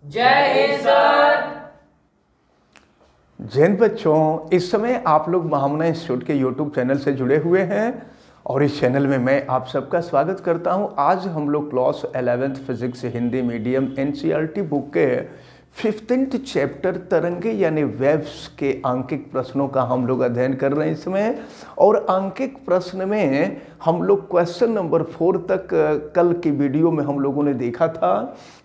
जय हिंद सर। जय हिंद बच्चों, इस समय आप लोग महामना इंस्टीट्यूट के यूट्यूब चैनल से जुड़े हुए हैं और इस चैनल में मैं आप सबका स्वागत करता हूं। आज हम लोग class 11th physics Hindi medium NCERT book के 15th चैप्टर तरंगे यानी वेव्स के आंकिक प्रश्नों का हम लोग अध्ययन कर रहे हैं इसमें। और आंकिक प्रश्न में हम लोग क्वेश्चन नंबर 4 तक कल की वीडियो में हम लोगों ने देखा था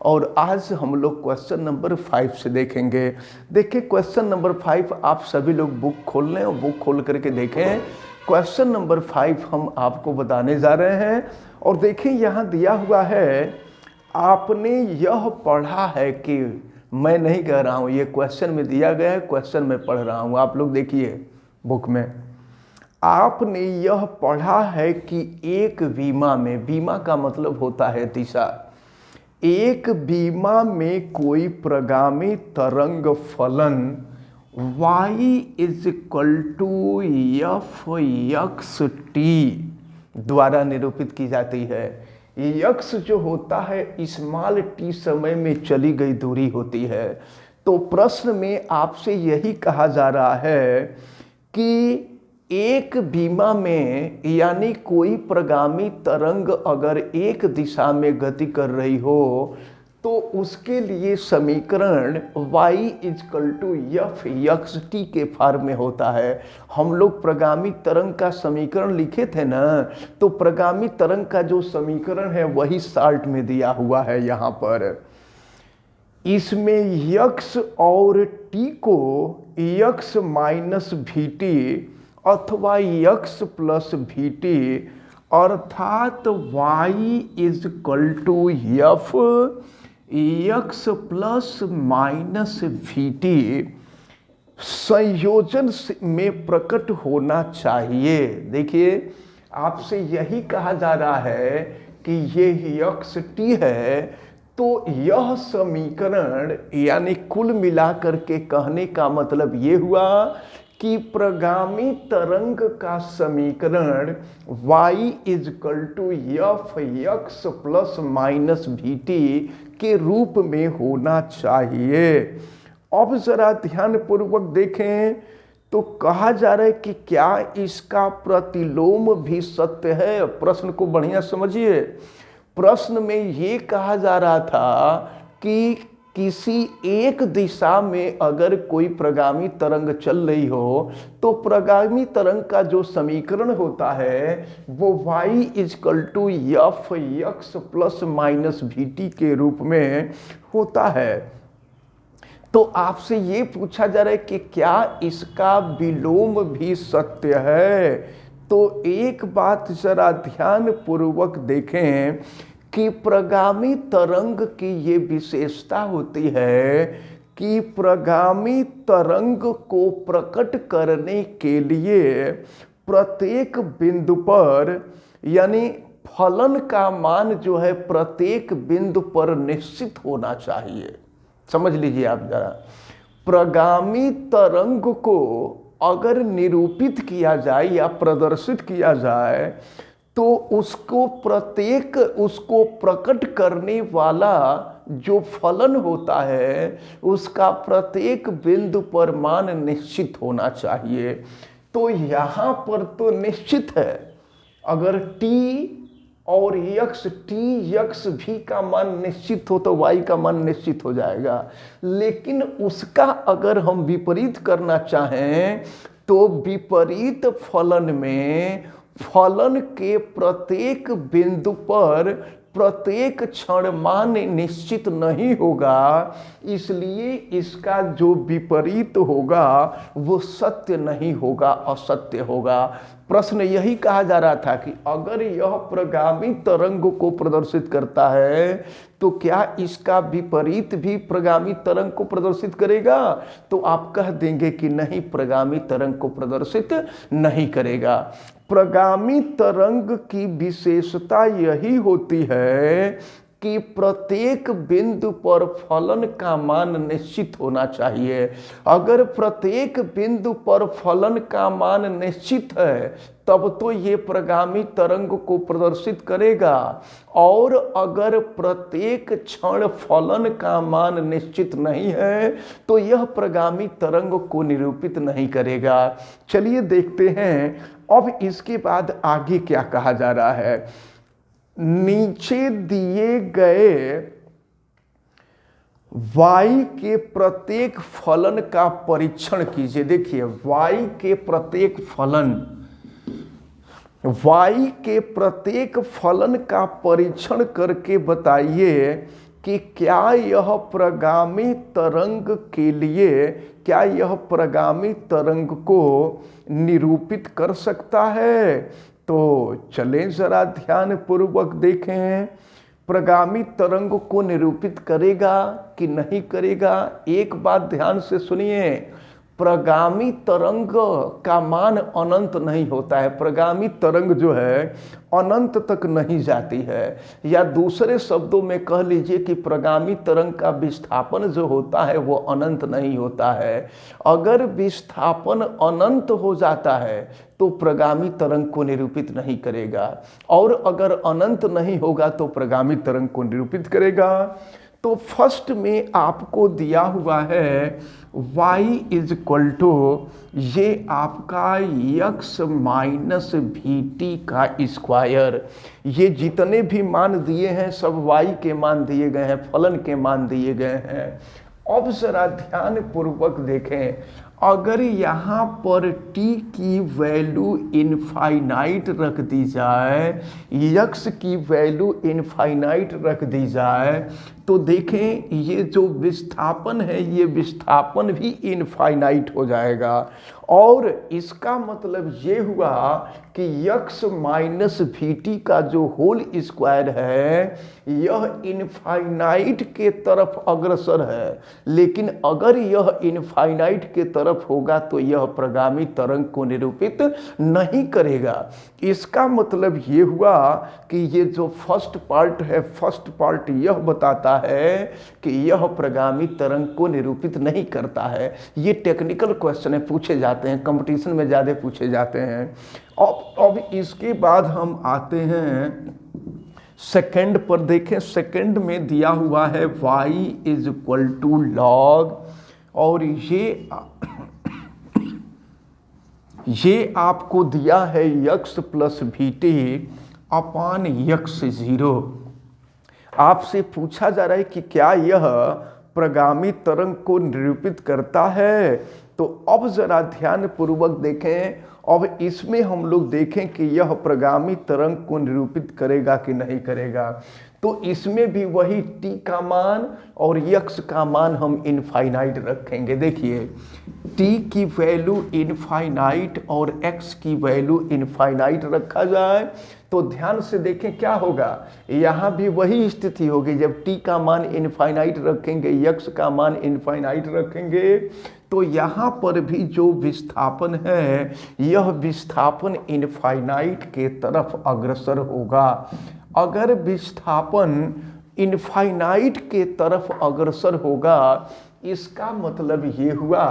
और आज हम लोग क्वेश्चन नंबर 5 से देखेंगे। देखिए क्वेश्चन नंबर 5, आप सभी लोग बुक खोल लें और बुक खोल करके देखें। क्वेश्चन नंबर 5 हम आपको बताने जा रहे हैं और देखिए यहाँ दिया हुआ है, आपने यह पढ़ा है कि, मैं नहीं कह रहा हूँ, ये क्वेश्चन में दिया गया है, क्वेश्चन में पढ़ रहा हूँ, आप लोग देखिए बुक में। आपने यह पढ़ा है कि एक बीमा में, बीमा का मतलब होता है दिशा, एक बीमा में कोई प्रगामी तरंग फलन y is equal to f x t द्वारा निरूपित की जाती है। यक्स जो होता है स्मॉल टी समय में चली गई दूरी होती है। तो प्रश्न में आपसे यही कहा जा रहा है कि एक बीमा में यानी कोई प्रगामी तरंग अगर एक दिशा में गति कर रही हो तो उसके लिए समीकरण y is equal to f x t के फॉर्म में होता है। हम लोग प्रगामी तरंग का समीकरण लिखे थे ना, तो प्रगामी तरंग का जो समीकरण है वही शार्ट में दिया हुआ है यहाँ पर। इसमें यक्स और टी को यक्स माइनस वी टी अथवा यक्स प्लस वी टी अर्थात y is equal to f x plus minus v t संयोजन में प्रकट होना चाहिए। देखिए आपसे यही कहा जा रहा है कि ये एक्स टी है, तो यह समीकरण यानी कुल मिलाकर के कहने का मतलब ये हुआ कि प्रगामी तरंग का समीकरण y is equal to f x plus minus v t के रूप में होना चाहिए। अब जरा ध्यान पूर्वक देखें तो कहा जा रहा है कि क्या इसका प्रतिलोम भी सत्य है। प्रश्न को बढ़िया समझिए। प्रश्न में ये कहा जा रहा था कि किसी एक दिशा में अगर कोई प्रगामी तरंग चल रही हो तो प्रगामी तरंग का जो समीकरण होता है वो y is equal to f x plus minus v t के रूप में होता है। तो आपसे ये पूछा जा रहा है कि क्या इसका विलोम भी सत्य है। तो एक बात जरा ध्यान पूर्वक देखें कि प्रगामी तरंग की ये विशेषता होती है कि प्रगामी तरंग को प्रकट करने के लिए प्रत्येक बिंदु पर यानी फलन का मान जो है प्रत्येक बिंदु पर निश्चित होना चाहिए। समझ लीजिए आप जरा, प्रगामी तरंग को अगर निरूपित किया जाए या प्रदर्शित किया जाए तो उसको प्रकट करने वाला जो फलन होता है उसका प्रत्येक बिंदु पर मान निश्चित होना चाहिए। तो यहाँ पर तो निश्चित है, अगर t और यक्स टी यक्स भी का मान निश्चित हो तो y का मान निश्चित हो जाएगा। लेकिन उसका अगर हम विपरीत करना चाहें तो विपरीत फलन में फलन के प्रत्येक बिंदु पर प्रत्येक क्षण मान निश्चित नहीं होगा, इसलिए इसका जो विपरीत होगा वो सत्य नहीं होगा, असत्य होगा। प्रश्न यही कहा जा रहा था कि अगर यह प्रगामी तरंग को प्रदर्शित करता है तो क्या इसका विपरीत भी प्रगामी तरंग को प्रदर्शित करेगा। तो आप कह देंगे कि नहीं, प्रगामी तरंग को प्रदर्शित नहीं करेगा। प्रगामी तरंग की विशेषता यही होती है कि प्रत्येक बिंदु पर फलन का मान निश्चित होना चाहिए। अगर प्रत्येक बिंदु पर फलन का मान निश्चित है तब तो ये प्रगामी तरंग को प्रदर्शित करेगा। और अगर प्रत्येक क्षण फलन का मान निश्चित नहीं है तो यह प्रगामी तरंग को निरूपित नहीं करेगा। चलिए देखते हैं अब इसके बाद आगे क्या कहा जा रहा है। नीचे दिए गए y के प्रत्येक फलन का परीक्षण कीजिए। देखिए y के प्रत्येक फलन का परीक्षण करके बताइए कि क्या यह प्रगामी तरंग के लिए, क्या यह प्रगामी तरंग को निरूपित कर सकता है। तो चलें जरा ध्यान पूर्वक देखें, प्रगामी तरंग को निरूपित करेगा कि नहीं करेगा। एक बात ध्यान से सुनिए, प्रगामी तरंग का मान अनंत नहीं होता है। प्रगामी तरंग जो है अनंत तक नहीं जाती है, या दूसरे शब्दों में कह लीजिए कि प्रगामी तरंग का विस्थापन जो होता है वो अनंत नहीं होता है। अगर विस्थापन अनंत हो जाता है तो प्रगामी तरंग को निरूपित नहीं करेगा, और अगर अनंत नहीं होगा तो प्रगामी तरंग को निरूपित करेगा। तो फर्स्ट में आपको दिया हुआ है y इज इक्वल टू, ये आपका x माइनस VT का स्क्वायर। ये जितने भी मान दिए हैं सब y के मान दिए गए हैं, फलन के मान दिए गए हैं। अब जरा ध्यान पूर्वक देखें, अगर यहाँ पर t की वैल्यू इनफाइनाइट रख दी जाए, x की वैल्यू इनफाइनाइट रख दी जाए, तो देखें ये जो विस्थापन है ये विस्थापन भी इनफाइनाइट हो जाएगा। और इसका मतलब ये हुआ कि x माइनस VT का जो होल स्क्वायर है यह इनफाइनाइट के तरफ अग्रसर है, लेकिन अगर यह इनफाइनाइट के तरफ होगा तो यह प्रगामी तरंग को निरूपित नहीं करेगा। इसका मतलब ये हुआ कि ये जो फर्स्ट पार्ट है, फर्स्ट पार्ट यह बताता है कि यह प्रगामी तरंग को निरूपित नहीं करता है। ये टेक्निकल क्वेश्चन है, पूछे जाते हैं, कंपटीशन में ज़्यादा पूछे जाते हैं। अब इसके बाद हम आते हैं सेकंड पर। देखें सेकंड में दिया हुआ है y is equal to log, और ये आपको दिया है x प्लस VT अपान x0। आपसे पूछा जा रहा है कि क्या यह प्रगामी तरंग को निरूपित करता है। तो अब जरा ध्यान पूर्वक देखें, अब इसमें हम लोग देखें कि यह प्रगामी तरंग को निरूपित करेगा कि नहीं करेगा। तो इसमें भी वही t का मान और x का मान हम इनफाइनाइट रखेंगे। देखिए t की वैल्यू इनफाइनाइट और x की वैल्यू इनफाइनाइट रखा जाए तो ध्यान से देखें क्या होगा, यहाँ भी वही स्थिति होगी। जब t का मान इनफाइनाइट रखेंगे, x का मान इनफाइनाइट रखेंगे, तो यहाँ पर भी जो विस्थापन है यह विस्थापन इनफाइनाइट के तरफ अग्रसर होगा। अगर विस्थापन इनफाइनाइट के तरफ अग्रसर होगा, इसका मतलब ये हुआ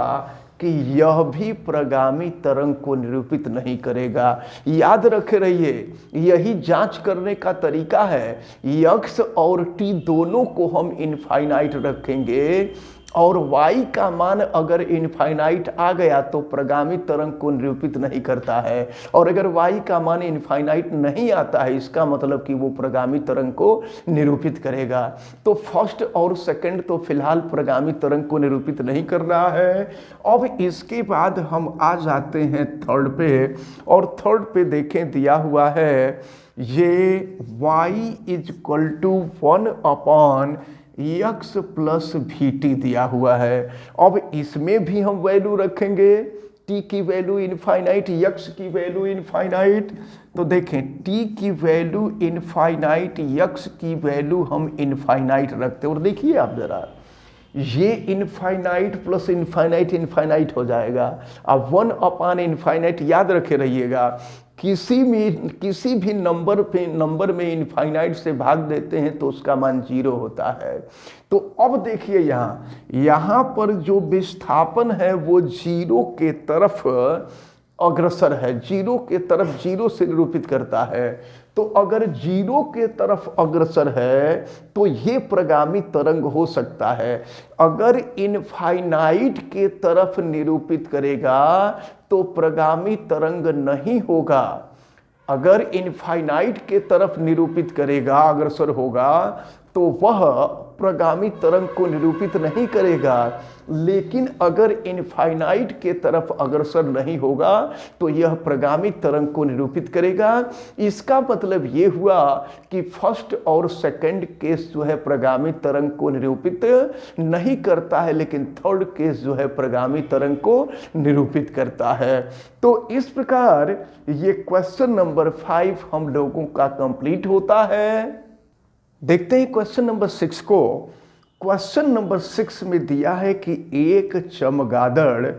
कि यह भी प्रगामी तरंग को निरूपित नहीं करेगा। याद रखे रहिए, यही जांच करने का तरीका है। x और t दोनों को हम इनफाइनाइट रखेंगे, और y का मान अगर इनफाइनाइट आ गया तो प्रगामी तरंग को निरूपित नहीं करता है, और अगर y का मान इनफाइनाइट नहीं आता है इसका मतलब कि वो प्रगामी तरंग को निरूपित करेगा। तो फर्स्ट और सेकंड तो फिलहाल प्रगामी तरंग को निरूपित नहीं कर रहा है। अब इसके बाद हम आ जाते हैं थर्ड पे, और थर्ड पे देखें दिया हुआ है ये y is equal to 1 upon x plus VT दिया हुआ है। अब इसमें भी हम वैल्यू रखेंगे, t की वैल्यू इनफाइनाइट, x की वैल्यू इनफाइनाइट। तो देखें t की वैल्यू इनफाइनाइट, x की वैल्यू हम इनफाइनाइट रखते हैं। और देखिए आप जरा, ये इनफाइनाइट प्लस इनफाइनाइट इनफाइनाइट हो जाएगा। अब 1 अपान इनफाइनाइट याद रखे रहिएगा, किसी भी नंबर में इनफाइनाइट से भाग देते हैं तो उसका मान 0 होता है। तो अब देखिए यहाँ पर जो विस्थापन है वो 0 के तरफ अग्रसर है, जीरो के तरफ, जीरो से निरूपित करता है। तो अगर जीरो के तरफ अग्रसर है तो ये प्रगामी तरंग हो सकता है। अगर इनफाइनाइट के तरफ निरूपित करेगा तो प्रगामी तरंग नहीं होगा। अगर इनफाइनाइट के तरफ निरूपित करेगा, अग्रसर होगा, तो वह प्रगामी तरंग को निरूपित नहीं करेगा। लेकिन अगर इनफाइनाइट के तरफ अग्रसर नहीं होगा तो यह प्रगामी तरंग को निरूपित करेगा। इसका मतलब ये हुआ कि फर्स्ट और सेकंड केस जो है प्रगामी तरंग को निरूपित नहीं करता है, लेकिन थर्ड केस जो है प्रगामी तरंग को निरूपित करता है। तो इस प्रकार ये क्वेश्चन नंबर 5 हम लोगों का कंप्लीट होता है। देखते हैं क्वेश्चन नंबर 6 को। क्वेश्चन नंबर 6 में दिया है कि एक चमगादड़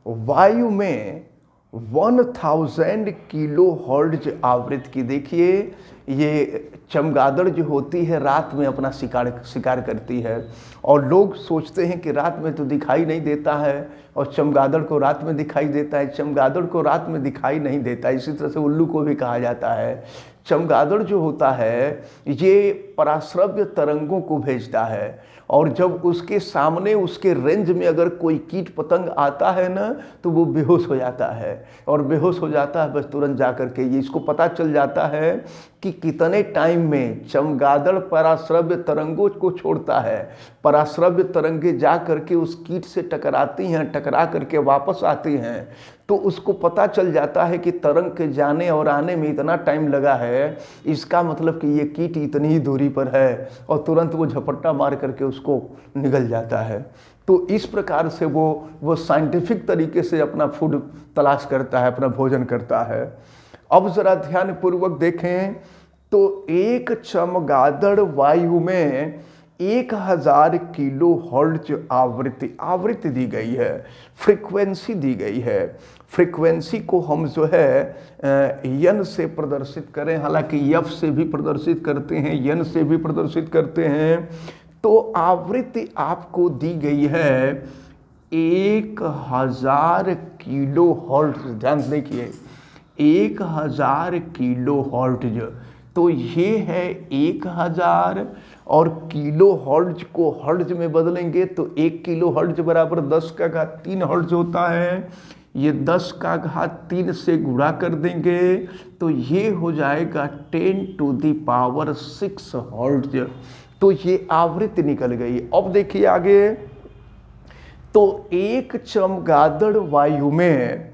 वायु में 1000 किलो हर्ट्ज आवृत्ति की, देखिए ये चमगादड़ जो होती है रात में अपना शिकार करती है, और लोग सोचते हैं कि रात में तो दिखाई नहीं देता है और चमगादड़ को रात में दिखाई देता है। चमगादड़ को रात में दिखाई नहीं देता, इसी तरह से उल्लू को भी कहा जाता है। चमगादड़ जो होता है ये पराश्रव्य तरंगों को भेजता है, और जब उसके सामने, उसके रेंज में अगर कोई कीट पतंग आता है ना तो वो बेहोश हो जाता है, और बेहोश हो जाता है बस तुरंत जा कर के ये इसको पता चल जाता है कि कितने टाइम में चमगादड़ पराश्रव्य तरंगों को छोड़ता है। पराश्रव्य तरंगे जा करके उस कीट से टकराती हैं, टकरा करके वापस आती हैं, तो उसको पता चल जाता है कि तरंग के जाने और आने में इतना टाइम लगा है, इसका मतलब कि ये कीट इतनी ही दूरी पर है, और तुरंत वो झपट्टा मार करके उसको निगल जाता है। तो इस प्रकार से वो साइंटिफिक तरीके से अपना फूड तलाश करता है, अपना भोजन करता है। अब जरा ध्यान पूर्वक देखें तो एक चमगादड़ वायु में 1000 किलो हर्ट्ज आवृत्ति दी गई है, फ्रीक्वेंसी दी गई है। फ्रीक्वेंसी को हम जो है यन से प्रदर्शित करें, हालांकि यफ से भी प्रदर्शित करते हैं, यन से भी प्रदर्शित करते हैं। तो आवृत्ति आपको दी गई है 1000 किलो हर्ट्ज। ध्यान देखिए 1000 किलो हर्ट्ज, तो ये है 1000, और किलो हर्ट्ज को हर्ट्ज में बदलेंगे तो 1 किलो हर्ट्ज बराबर 10 का घात 3 हर्ट्ज होता है। ये 10 का घात 3 से गुणा कर देंगे तो ये हो जाएगा 10 टू द पावर 6 हर्ट्ज। तो ये आवृत्ति निकल गई। अब देखिए आगे, तो एक चमगादड़ वायु में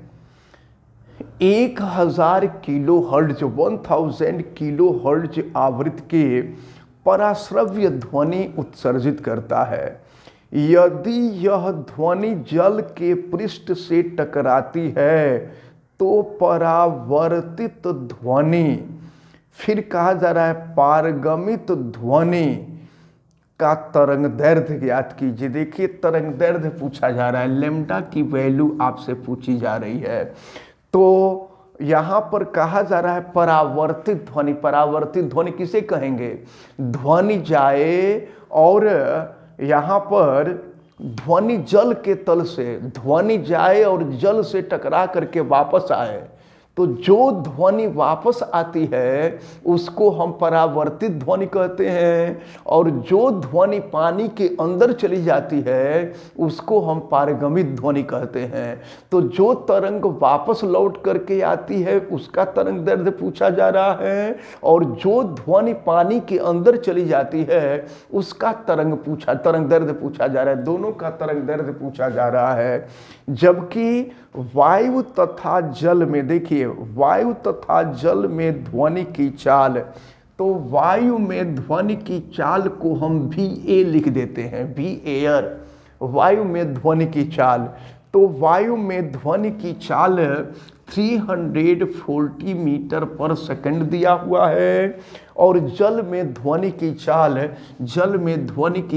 1000 किलो हर्ट्ज, 1000 किलो हर्ट्ज आवृत्ति के पराश्रव्य ध्वनि उत्सर्जित करता है। यदि यह ध्वनि जल के पृष्ठ से टकराती है तो परावर्तित ध्वनि, फिर कहा जा रहा है पारगमित ध्वनि का तरंग दैर्ध्य ज्ञात कीजिए। देखिए तरंग दैर्ध्य पूछा जा रहा है, लैम्डा की वैल्यू आपसे पूछी जा रही है। तो यहाँ पर कहा जा रहा है परावर्तित ध्वनि। परावर्तित ध्वनि किसे कहेंगे? ध्वनि जाए और यहाँ पर ध्वनि जल के तल से, ध्वनि जाए और जल से टकरा करके वापस आए, तो जो ध्वनि वापस आती है उसको हम परावर्तित ध्वनि कहते हैं, और जो ध्वनि पानी के अंदर चली जाती है उसको हम पारगमित ध्वनि कहते हैं। तो जो तरंग वापस लौट करके आती है उसका तरंग दैर्ध्य पूछा जा रहा है, और जो ध्वनि पानी के अंदर चली जाती है उसका तरंग दैर्ध्य पूछा जा रहा है। दोनों का तरंग दैर्ध्य पूछा जा रहा है। जबकि वायु तथा जल में, देखिए वायु तथा जल में ध्वनि की चाल, तो वायु में ध्वनि की चाल को हम VA लिख देते हैं, V एयर, वायु में ध्वनि की चाल। तो वायु में ध्वनि की चाल 340 मीटर पर सेकंड दिया हुआ है, और जल में ध्वनि की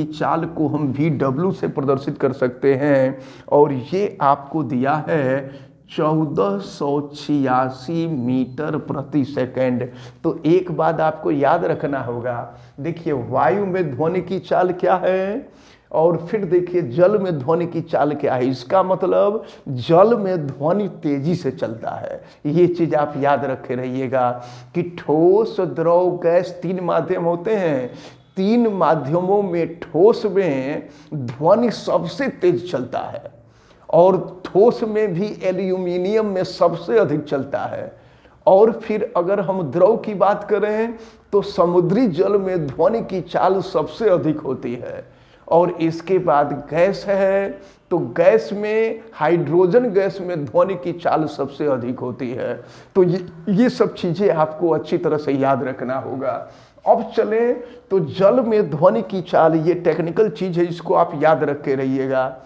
चाल को हम VW से प्रदर्शित कर सकते हैं, और ये आपको दिया है 1486 मीटर प्रति सेकंड। तो एक बात आपको याद रखना होगा, देखिए वायु में ध्वनि की चाल क्या है? और फिर देखिए जल में ध्वनि की चाल क्या है, इसका मतलब जल में ध्वनि तेजी से चलता है। ये चीज आप याद रखे रहिएगा कि ठोस, द्रव, गैस 3 माध्यम होते हैं। 3 माध्यमों में ठोस में ध्वनि सबसे तेज चलता है और ठोस में भी एल्यूमिनियम में सबसे अधिक चलता है। और फिर अगर हम द्रव की बात करें तो समुद्री जल में ध्वनि की चाल सबसे अधिक होती है। और इसके बाद गैस है, तो गैस में, हाइड्रोजन गैस में ध्वनि की चाल सबसे अधिक होती है। तो ये सब चीजें आपको अच्छी तरह से याद रखना होगा। अब चलें तो जल में ध्वनि की चाल, ये टेक्निकल चीज है, इसको आप याद रख के रहिएगा।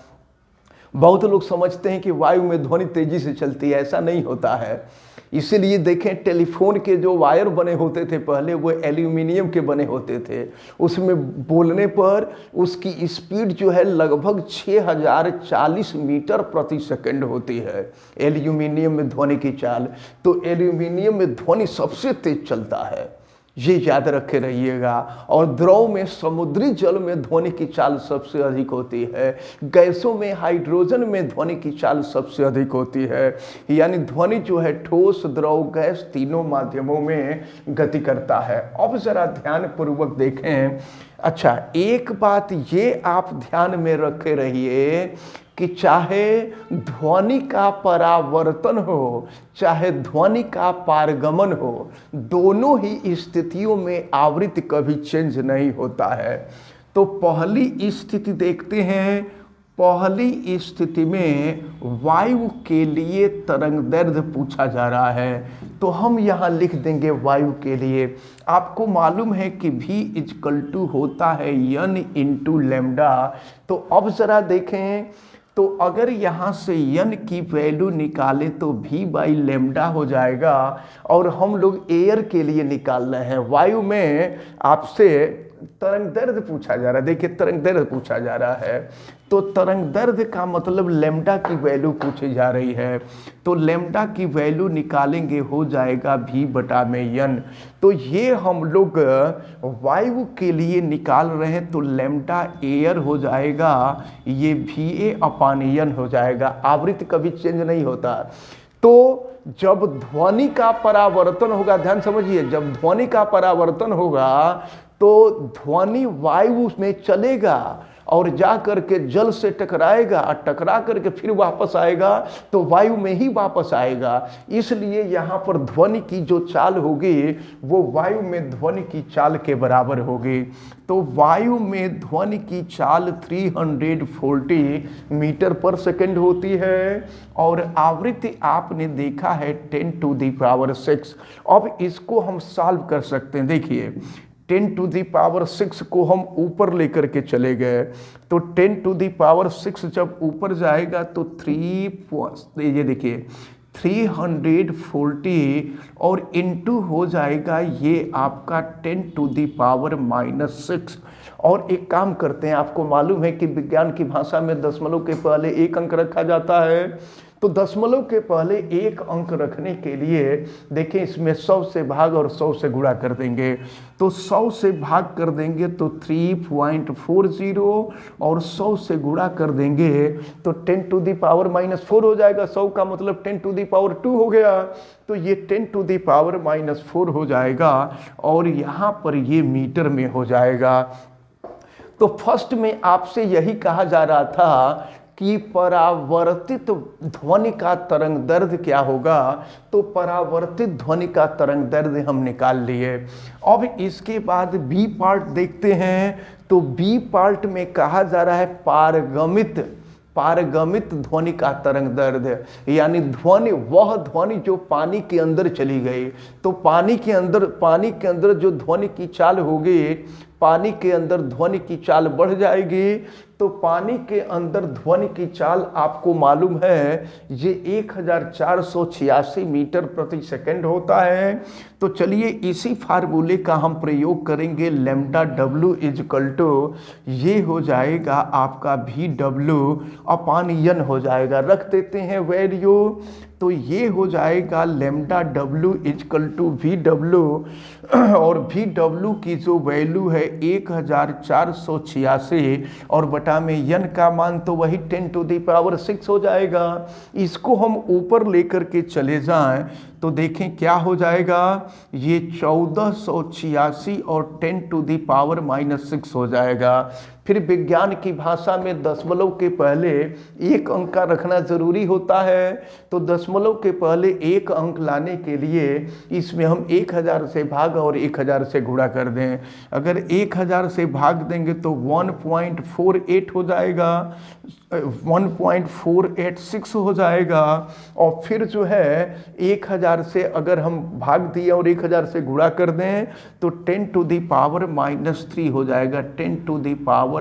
बहुत लोग समझते हैं कि वायु में ध्वनि तेजी से चलती है, ऐसा नहीं होता है। इसीलिए देखें टेलीफोन के जो वायर बने होते थे पहले, वो एल्यूमिनियम के बने होते थे। उसमें बोलने पर उसकी स्पीड जो है लगभग 6040 मीटर प्रति सेकंड होती है एल्यूमिनियम में ध्वनि की चाल। तो एल्यूमिनियम में ध्वनि सबसे तेज चलता है, ये याद रखे रहिएगा। और द्रव में, समुद्री जल में ध्वनि की चाल सबसे अधिक होती है। गैसों में, हाइड्रोजन में ध्वनि की चाल सबसे अधिक होती है। यानी ध्वनि जो है ठोस, द्रव, गैस तीनों माध्यमों में गति करता है। अब जरा ध्यान पूर्वक देखें। अच्छा, एक बात ये आप ध्यान में रखे रहिए कि चाहे ध्वनि का परावर्तन हो, चाहे ध्वनि का पारगमन हो, दोनों ही स्थितियों में आवृत्ति कभी चेंज नहीं होता है। तो पहली स्थिति देखते हैं। पहली स्थिति में वायु के लिए तरंग दैर्ध्य पूछा जा रहा है, तो हम यहाँ लिख देंगे वायु के लिए। आपको मालूम है कि V होता है n इंटू लैम्डा। तो अब जरा देखें, तो अगर यहाँ से n की वैल्यू निकाले तो V बाई लैम्डा हो जाएगा। और हम लोग एयर के लिए निकाल रहे हैं, वायु में आपसे तरंग दैर्ध्य पूछा जा रहा है। देखिए तरंग दैर्ध्य पूछा जा रहा है, तो तरंग दैर्ध्य का मतलब लैम्डा की वैल्यू पूछी जा रही है। तो लैम्डा की वैल्यू निकालेंगे, हो जाएगा V बटा में n। तो ये हम लोग वायु के लिए निकाल रहे हैं, तो लैम्डा एयर हो जाएगा, ये VA अपान n हो जाएगा। आवृत्ति कभी चेंज नहीं होता। तो जब ध्वनि का परावर्तन होगा, ध्यान समझिए, जब ध्वनि का परावर्तन होगा तो ध्वनि वायु में चलेगा और जा करके जल से टकराएगा, और टकरा करके फिर वापस आएगा तो वायु में ही वापस आएगा। इसलिए यहाँ पर ध्वनि की जो चाल होगी वो वायु में ध्वनि की चाल के बराबर होगी। तो वायु में ध्वनि की चाल 340 मीटर पर सेकंड होती है और आवृत्ति आपने देखा है 10⁶। अब इसको हम सॉल्व कर सकते हैं। देखिए 10⁶ को हम ऊपर लेकर के चले गए, तो 10⁶ जब ऊपर जाएगा तो ये देखिए 340 और इंटू हो जाएगा ये आपका 10⁻⁻⁶। और एक काम करते हैं, आपको मालूम है कि विज्ञान की भाषा में दशमलव के पहले 1 अंक रखा जाता है। तो दशमलव के पहले 1 अंक रखने के लिए देखें, इसमें 100 से भाग और 100 से गुणा कर देंगे। तो 100 से भाग कर देंगे तो 3.40 और 100 से गुणा कर देंगे तो 10⁻⁻4 हो जाएगा। 100 का मतलब 10⁻2 हो गया, तो ये 10⁻⁻4 हो जाएगा और यहाँ पर ये मीटर में हो जाएगा। तो फर्स्ट में आपसे यही कहा जा रहा था कि परावर्तित ध्वनि का तरंग दैर्ध्य क्या होगा, तो परावर्तित ध्वनि का तरंग दैर्ध्य हम निकाल लिए। अब इसके बाद बी पार्ट देखते हैं। तो बी पार्ट में कहा जा रहा है पारगमित ध्वनि का तरंग दैर्ध्य, यानी ध्वनि, वह ध्वनि जो पानी के अंदर चली गई। तो पानी के अंदर जो ध्वनि की चाल होगी, पानी के अंदर ध्वनि की चाल बढ़ जाएगी। तो पानी के अंदर ध्वनि की चाल आपको मालूम है ये 1486 मीटर प्रति सेकंड होता है। तो चलिए इसी फार्मूले का हम प्रयोग करेंगे। लैम्डा W ये हो जाएगा आपका VW अपान n हो जाएगा। रख देते हैं वैल्यू तो ये हो जाएगा lambda W equal to V W, और वी डब्ल्यू की जो वैल्यू है 1486 और बटा में यन का मान तो वही 10⁻6 हो जाएगा। इसको हम ऊपर लेकर के चले जाएं तो देखें क्या हो जाएगा, ये 1486 और 10⁻6 हो जाएगा। फिर विज्ञान की भाषा में दशमलव के पहले एक अंक का रखना जरूरी होता है, तो दशमलव के पहले एक अंक लाने के लिए इसमें हम 1000 से भाग और 1000 से गुणा कर दें। अगर 1000 से भाग देंगे तो 1.48 हो जाएगा, 1.486 हो जाएगा। और फिर जो है 1000 से अगर हम भाग दिए और 1000 से गुणा कर दें तो 10⁻³ हो जाएगा, 10⁻³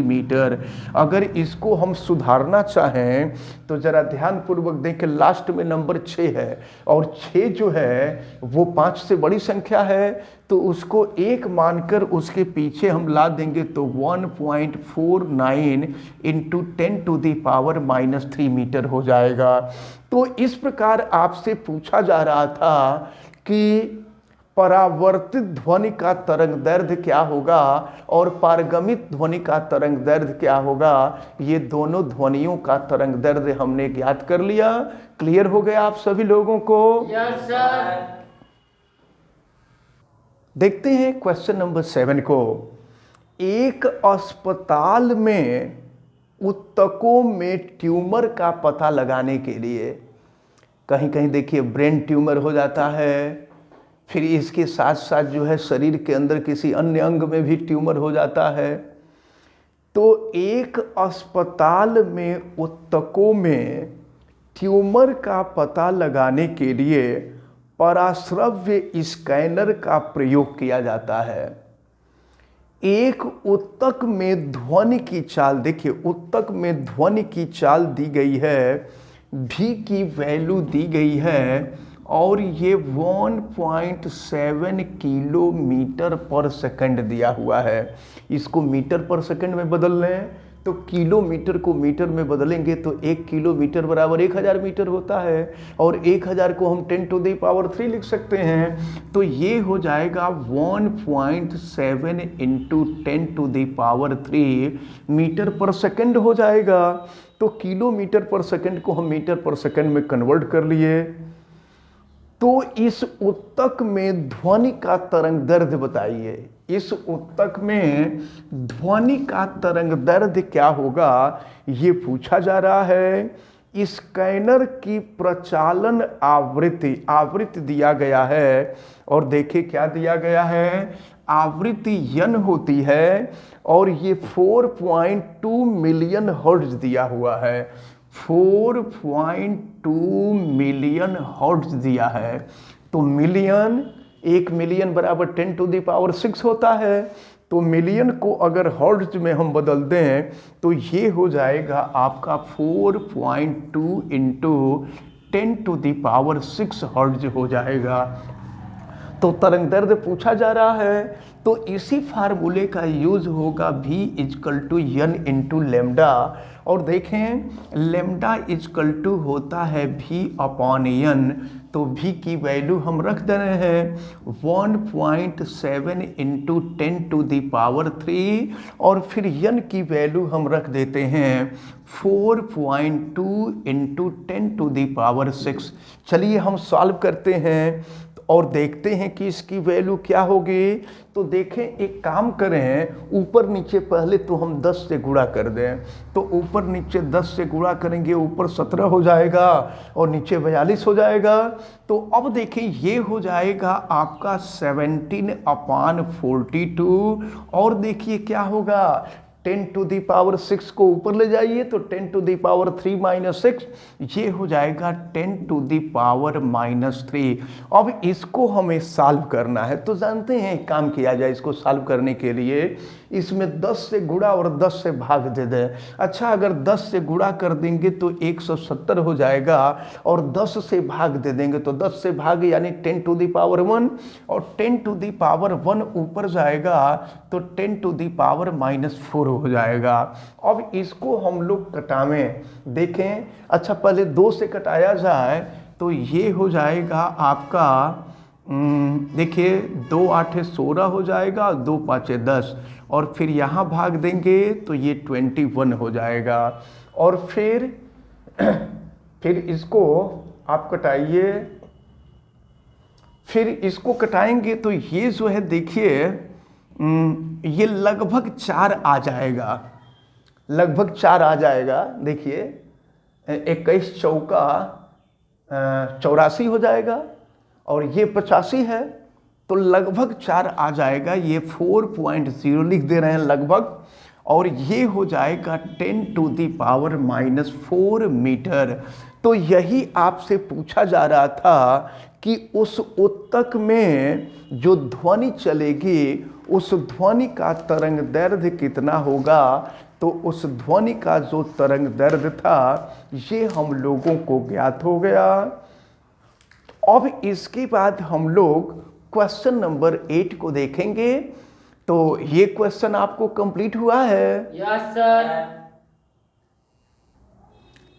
मीटर। अगर इसको हम सुधारना चाहें तो जरा ध्यान पूर्वक देखें, लास्ट में नंबर 6 है और 6 जो है वो 5 से बड़ी संख्या है, तो उसको 1 मानकर उसके पीछे हम ला देंगे तो 1.49 इंटू 10⁻³ मीटर हो जाएगा। तो इस प्रकार आपसे पूछा जा रहा था कि परावर्तित ध्वनि का तरंग दैर्ध्य क्या होगा और पारगमित ध्वनि का तरंग दैर्ध्य क्या होगा। ये दोनों ध्वनियों का तरंग दैर्ध्य हमने ज्ञात कर लिया। क्लियर हो गया आप सभी लोगों को? Yes sir. देखते हैं क्वेश्चन नंबर 7 को। एक अस्पताल में ऊतकों में ट्यूमर का पता लगाने के लिए, कहीं कहीं देखिए ब्रेन ट्यूमर हो जाता है, फिर इसके साथ साथ जो है शरीर के अंदर किसी अन्य अंग में भी ट्यूमर हो जाता है। तो एक अस्पताल में ऊतकों में ट्यूमर का पता लगाने के लिए पराश्रव्य स्कैनर का प्रयोग किया जाता है। एक ऊतक में ध्वनि की चाल, देखिए ऊतक में ध्वनि की चाल दी गई है, भी की वैल्यू दी गई है और ये 1.7 किलोमीटर पर सेकंड दिया हुआ है। इसको मीटर पर सेकंड में बदल लें तो किलोमीटर को मीटर में बदलेंगे तो 1 किलोमीटर बराबर 1000 मीटर होता है और 1000 को हम 10⁻³ लिख सकते हैं। तो ये हो जाएगा 1.7 इंटू 10⁻³ मीटर पर सेकंड हो जाएगा। तो किलोमीटर पर सेकंड को हम मीटर पर सेकंड में कन्वर्ट कर लिए। तो इस ऊतक में ध्वनि का तरंग दैर्ध्य बताइए, इस ऊतक में ध्वनि का तरंग दैर्ध्य क्या होगा ये पूछा जा रहा है। स्कैनर की प्रचालन आवृत्ति दिया गया है और देखिए क्या दिया गया है, आवृत्ति यन होती है और ये 4.2 मिलियन हर्ट्ज दिया हुआ है, 4.2 मिलियन हर्ट्ज दिया है। तो मिलियन, 1 मिलियन बराबर 10⁻6 होता है। तो मिलियन को अगर हर्ट्ज में हम बदल दें तो ये हो जाएगा आपका 4.2 इंटू 10⁻6 हर्ट्ज हो जाएगा। तो तरंग दैर्ध्य पूछा जा रहा है तो इसी फार्मूले का यूज होगा V is equal to n into lambda. और देखें लेमडा इजकल टू होता है V अपॉन यन, तो V की वैल्यू हम रख दे रहे हैं 1.7 इंटू 10⁻³ और फिर यन की वैल्यू हम रख देते हैं 4.2 इंटू 10⁻6। चलिए हम सॉल्व करते हैं और देखते हैं कि इसकी वैल्यू क्या होगी। तो देखें एक काम करें, ऊपर नीचे पहले तो हम 10 से गुणा कर दें, तो ऊपर नीचे 10 से गुणा करेंगे, ऊपर 17 हो जाएगा और नीचे 42 हो जाएगा। तो अब देखें ये हो जाएगा आपका 17/42 और देखिए क्या होगा 10⁻6 को ऊपर ले जाइए तो 10⁻³ - 6 ये हो जाएगा 10⁻³ अब इसको हमें सॉल्व करना है। तो जानते हैं काम किया जाए इसको सॉल्व करने के लिए। इसमें 10 से गुणा और 10 से भाग दे दें। अच्छा, अगर 10 से गुणा कर देंगे तो 170 हो जाएगा और 10 से भाग दे देंगे तो 10 से भाग यानी 10 टू द पावर 1 और 10 टू द पावर 1 ऊपर जाएगा तो 10 टू द पावर -4 हो जाएगा। अब इसको हम लोग कटावें, देखें। अच्छा, पहले 2 से कटाया जाए तो ये हो जाएगा आपका, देखिए 2 8 16 हो जाएगा, 2 5 10 और फिर यहाँ भाग देंगे तो ये 21 हो जाएगा। और फिर इसको आप कटाइए, फिर इसको कटाएंगे तो ये जो है देखिए ये लगभग 4 आ जाएगा, लगभग 4 आ जाएगा। देखिए 21 चौका 84 हो जाएगा और ये 85 है तो लगभग 4 आ जाएगा। ये 4.0 लिख दे रहे हैं लगभग, और ये हो जाएगा 10 टू द पावर -4 मीटर। तो यही आपसे पूछा जा रहा था कि उस उत्तक में जो ध्वनि चलेगी उस ध्वनि का तरंग दैर्ध्य कितना होगा। तो उस ध्वनि का जो तरंग दैर्ध्य था ये हम लोगों को ज्ञात हो गया। अब इसके बाद हम लोग क्वेश्चन नंबर 8 को देखेंगे। तो ये क्वेश्चन आपको कंप्लीट हुआ है? Yes sir.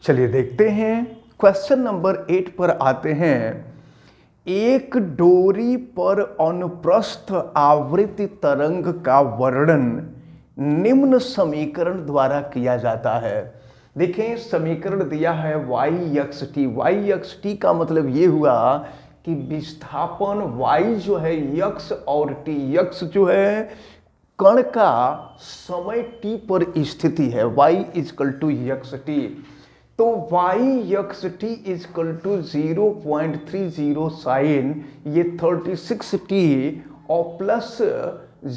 चलिए देखते हैं, क्वेश्चन नंबर 8 पर आते हैं। एक डोरी पर अनुप्रस्थ आवृत्ति तरंग का वर्णन निम्न समीकरण द्वारा किया जाता है। देखें, समीकरण दिया है y x t। y x t का मतलब ये हुआ कि विस्थापन y जो है x और t, x जो है कण का समय t पर स्थिति है, y = x t। तो y x t = 0.30 साइन ये 36t और प्लस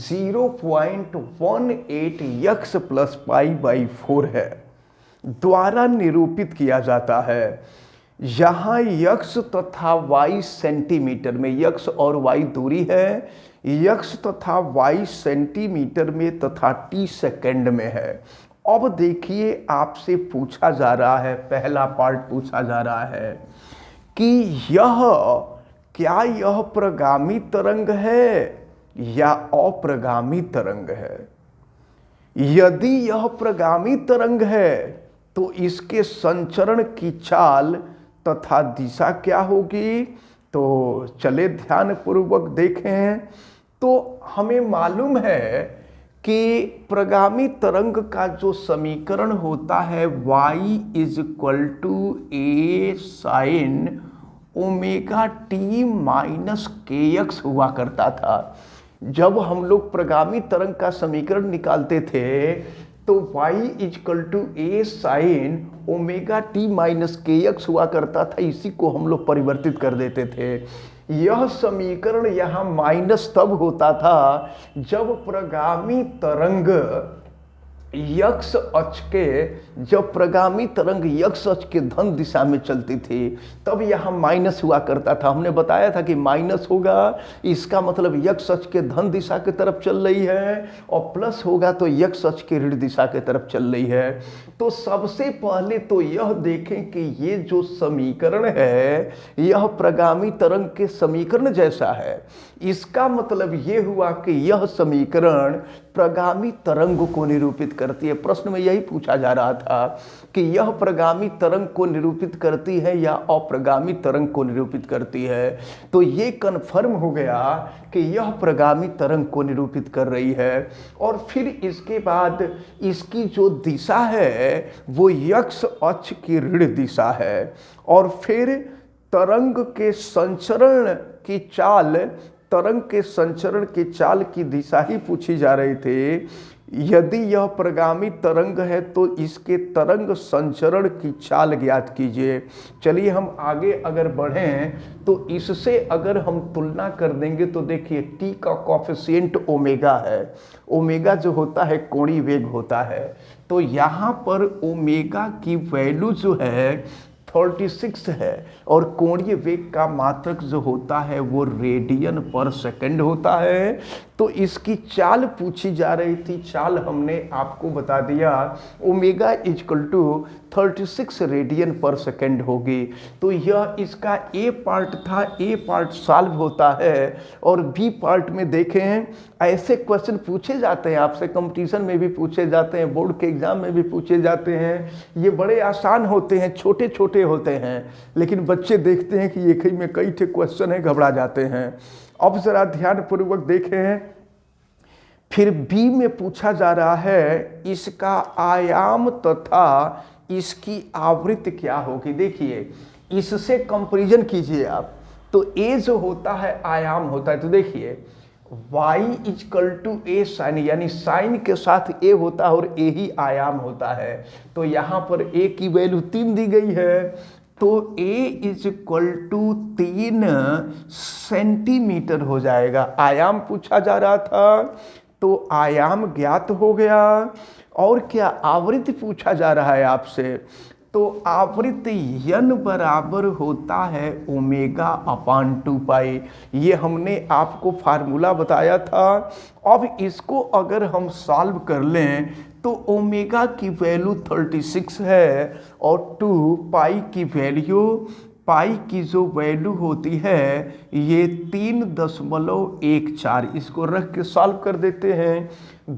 0.18 x + π/4 है द्वारा निरूपित किया जाता है। यहाँ x तथा y सेंटीमीटर में, x और y दूरी है, x तथा y सेंटीमीटर में तथा t सेकंड में है। अब देखिए आपसे पूछा जा रहा है, पहला पार्ट पूछा जा रहा है कि क्या यह प्रगामी तरंग है या अप्रगामी तरंग है। यदि यह प्रगामी तरंग है तो इसके संचरण की चाल तथा दिशा क्या होगी। तो चले ध्यान पूर्वक देखें। तो हमें मालूम है कि प्रगामी तरंग का जो समीकरण होता है y = a sin ωt-kx हुआ करता था। जब हम लोग प्रगामी तरंग का समीकरण निकालते थे तो y = a sin ωt-kx हुआ करता था, इसी को हम लोग परिवर्तित कर देते थे। यह समीकरण यहाँ माइनस तब होता था जब प्रगामी तरंग यक्ष अक्ष के, जब प्रगामी तरंग यक्ष अक्ष के धन दिशा में चलती थी तब यहाँ माइनस हुआ करता था। हमने बताया था कि माइनस होगा इसका मतलब यक्ष अक्ष के धन दिशा की तरफ चल रही है और प्लस होगा तो यक्ष अक्ष के ऋण दिशा की तरफ चल रही है। तो सबसे पहले तो यह देखें कि ये जो समीकरण है यह प्रगामी तरंग के समीकरण जैसा है। इसका मतलब ये हुआ कि यह समीकरण प्रगामी तरंग को निरूपित करती है। प्रश्न में यही पूछा जा रहा था कि यह प्रगामी तरंग को निरूपित करती है या अप्रगामी तरंग को निरूपित करती है। तो ये कन्फर्म हो गया कि यह प्रगामी तरंग को निरूपित कर रही है। और फिर इसके बाद इसकी जो दिशा है वो यक्ष अक्ष की ऋण दिशा है। और फिर तरंग के संचरण की चाल, तरंग के संचरण की चाल की दिशा ही पूछी जा रही थी। यदि यह प्रगामी तरंग है तो इसके तरंग संचरण की चाल ज्ञात कीजिए। चलिए हम आगे अगर बढ़ें तो इससे अगर हम तुलना कर देंगे तो देखिए टी का कॉफिशिएंट ओमेगा है। ओमेगा जो होता है कोणीय वेग होता है। तो यहाँ पर ओमेगा की वैल्यू जो है 36 है और कोणीय वेग का मात्रक जो होता है वो रेडियन पर सेकंड होता है। तो इसकी चाल पूछी जा रही थी, चाल हमने आपको बता दिया, ओमेगा इक्वल टू 36 रेडियन पर सेकेंड होगी। तो यह इसका ए पार्ट था, ए पार्ट सॉल्व होता है। और बी पार्ट में देखें, ऐसे क्वेश्चन पूछे जाते हैं आपसे, कंपटीशन में भी पूछे जाते हैं, बोर्ड के एग्जाम में भी पूछे जाते हैं। ये बड़े आसान होते हैं, छोटे छोटे होते हैं, लेकिन बच्चे देखते हैं कि एक ही में कई ठे क्वेश्चन है, घबरा जाते हैं। अब जरा ध्यानपूर्वक देखें, फिर बी में पूछा जा रहा है इसका आयाम तथा इसकी आवृत्ति क्या होगी। देखिए, इससे कंपैरिजन कीजिए आप, तो ए जो होता है आयाम होता है, तो देखिए y equal to A sine, यानी साइन के साथ ए होता है और ए ही आयाम होता है। तो यहाँ पर ए की वैल्यू 3 दी गई है, तो a is equal to 3 centimetre हो जाएगा। आयाम पूछा जा रहा था, तो आयाम ज्ञात हो गया। और क्या आवृत्ति पूछा जा रहा है आपसे, तो आवृत्ति यन बराबर होता है ओमेगा अपान 2 पाई। ये हमने आपको फार्मूला बताया था। अब इसको अगर हम सॉल्व कर लें तो ओमेगा की वैल्यू 36 है और 2 पाई की वैल्यू, पाई की जो वैल्यू होती है ये 3.14, इसको रख के सॉल्व कर देते हैं।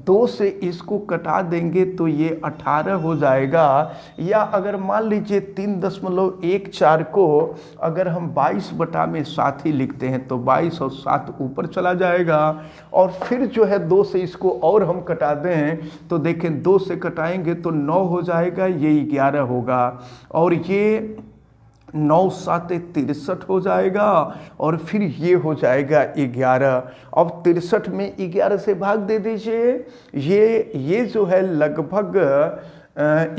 2 से इसको कटा देंगे तो ये 18 हो जाएगा। या अगर मान लीजिए 3.14 को अगर हम 22/7 ही लिखते हैं तो 22 और 7 ऊपर चला जाएगा। और फिर जो है 2 से इसको और हम कटा दें तो देखें 2 से कटाएंगे तो 9 हो जाएगा, ये 11 होगा। और ये 9 7 63 हो जाएगा और फिर ये हो जाएगा 11। अब 63 में 11 से भाग दे दीजिए, ये जो है लगभग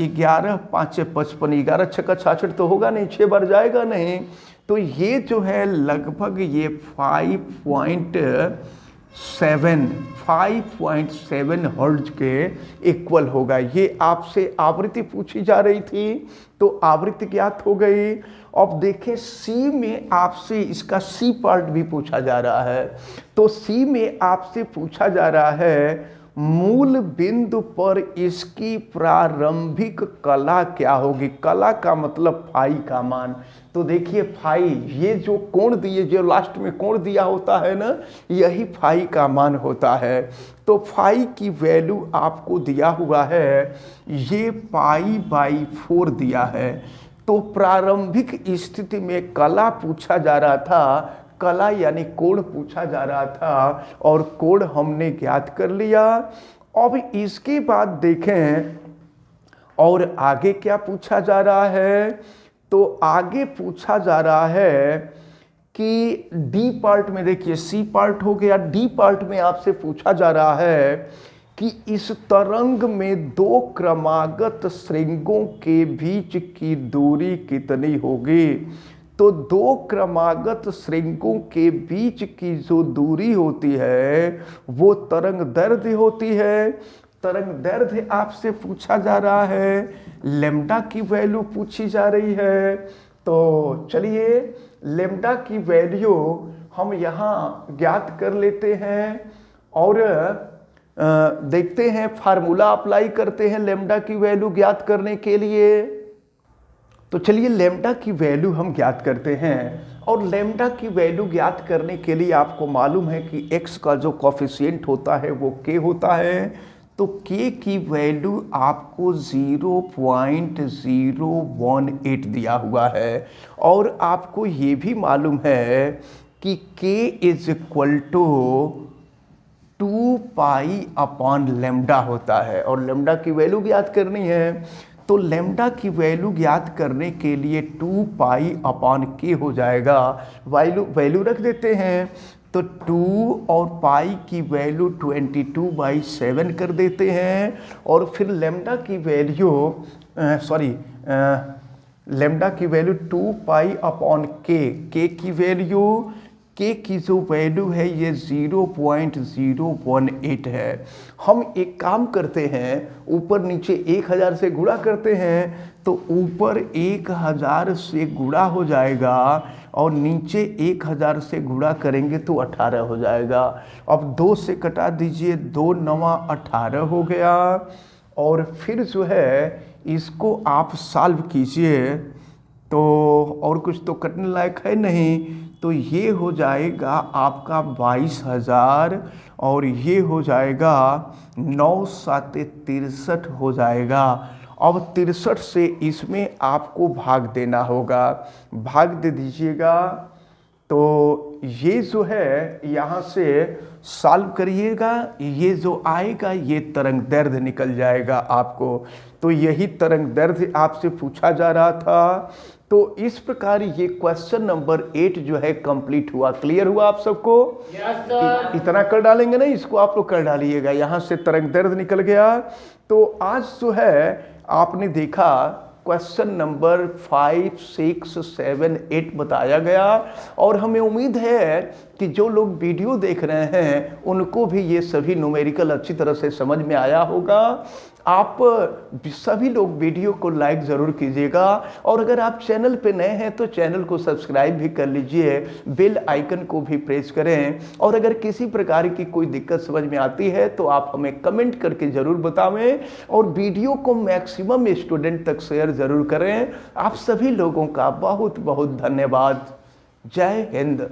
11 5 55, 11 6 66 तो होगा नहीं, 6 बार जाएगा नहीं। तो ये जो है लगभग ये 5.7 हर्ट्ज के इक्वल होगा। ये आपसे आवृत्ति पूछी जा रही थी, तो आवृत्ति ज्ञात हो गई। अब देखें सी में आपसे इसका सी पार्ट भी पूछा जा रहा है। तो सी में आपसे पूछा जा रहा है मूल बिंदु पर इसकी प्रारंभिक कला क्या होगी। कला का मतलब फाई का मान। तो देखिए फाई, ये जो कोण दिए, जो लास्ट में कोण दिया होता है ना, यही फाई का मान होता है। तो फाई की वैल्यू आपको दिया हुआ है, ये π/4 दिया है। तो प्रारंभिक स्थिति में कला पूछा जा रहा था, कला यानी कोण पूछा जा रहा था, और कोण हमने ज्ञात कर लिया। अब इसके बाद देखें और आगे क्या पूछा जा रहा है। तो आगे पूछा जा रहा है कि डी पार्ट में, देखिए सी पार्ट हो गया, डी पार्ट में आपसे पूछा जा रहा है कि इस तरंग में 2 क्रमागत श्रृंगों के बीच की दूरी कितनी होगी। तो 2 क्रमागत श्रृंगों के बीच की जो दूरी होती है वो तरंग दैर्ध्य होती है। तरंग दैर्ध्य आपसे पूछा जा रहा है, लैम्डा की वैल्यू पूछी जा रही है। तो चलिए लैम्डा की वैल्यू हम यहाँ ज्ञात कर लेते हैं और देखते हैं, फार्मूला अप्लाई करते हैं लैम्डा की वैल्यू ज्ञात करने के लिए। तो चलिए लैम्डा की वैल्यू हम ज्ञात करते हैं। और लैम्डा की वैल्यू ज्ञात करने के लिए आपको मालूम है कि x का जो कोफिशिएंट होता है वो k होता है। तो k की वैल्यू आपको 0.018 दिया हुआ है। और आपको ये भी मालूम है कि k इज इक्वल टू 2 π/λ होता है, और लैम्डा की वैल्यू ज्ञात करनी है। तो लैम्डा की वैल्यू ज्ञात करने के लिए 2 π/k हो जाएगा। वैल्यू रख देते हैं, तो 2 और पाई की वैल्यू 22/7 कर देते हैं। और फिर लैम्डा की वैल्यू लैम्डा की वैल्यू 2 π/k, k की वैल्यू के की जो वैल्यू है ये 0.018 है। हम एक काम करते हैं, ऊपर नीचे 1000 से गुणा करते हैं तो ऊपर 1000 से गुणा हो जाएगा और नीचे 1000 से गुणा करेंगे तो 18 हो जाएगा। अब 2 से कटा दीजिए, 2 9 18 हो गया। और फिर जो है इसको आप सॉल्व कीजिए तो और कुछ तो करने लायक है नहीं, तो ये हो जाएगा आपका 22,000 और ये हो जाएगा 9 7 63 हो जाएगा। अब 63 से इसमें आपको भाग देना होगा, भाग दे दीजिएगा। तो ये जो है यहाँ से सॉल्व करिएगा, ये जो आएगा ये तरंग दैर्ध्य निकल जाएगा आपको। तो यही तरंग दैर्ध्य आपसे पूछा जा रहा था। तो इस प्रकार ये क्वेश्चन नंबर 8 जो है कंप्लीट हुआ। क्लियर हुआ आप सबको? Yes sir. इतना कर डालेंगे ना, इसको आप लोग कर डालिएगा। यहाँ से तरंग दैर्ध्य निकल गया। तो आज जो है आपने देखा क्वेश्चन नंबर 5 6 7 8 बताया गया और हमें उम्मीद है कि जो लोग वीडियो देख रहे हैं उनको भी ये सभी न्यूमेरिकल अच्छी तरह से समझ में आया होगा। आप सभी लोग वीडियो को लाइक ज़रूर कीजिएगा और अगर आप चैनल पे नए हैं तो चैनल को सब्सक्राइब भी कर लीजिए, बेल आइकन को भी प्रेस करें। और अगर किसी प्रकार की कोई दिक्कत समझ में आती है तो आप हमें कमेंट करके ज़रूर बतावें और वीडियो को मैक्सिमम स्टूडेंट तक शेयर ज़रूर करें। आप सभी लोगों का बहुत बहुत धन्यवाद। जय हिंद।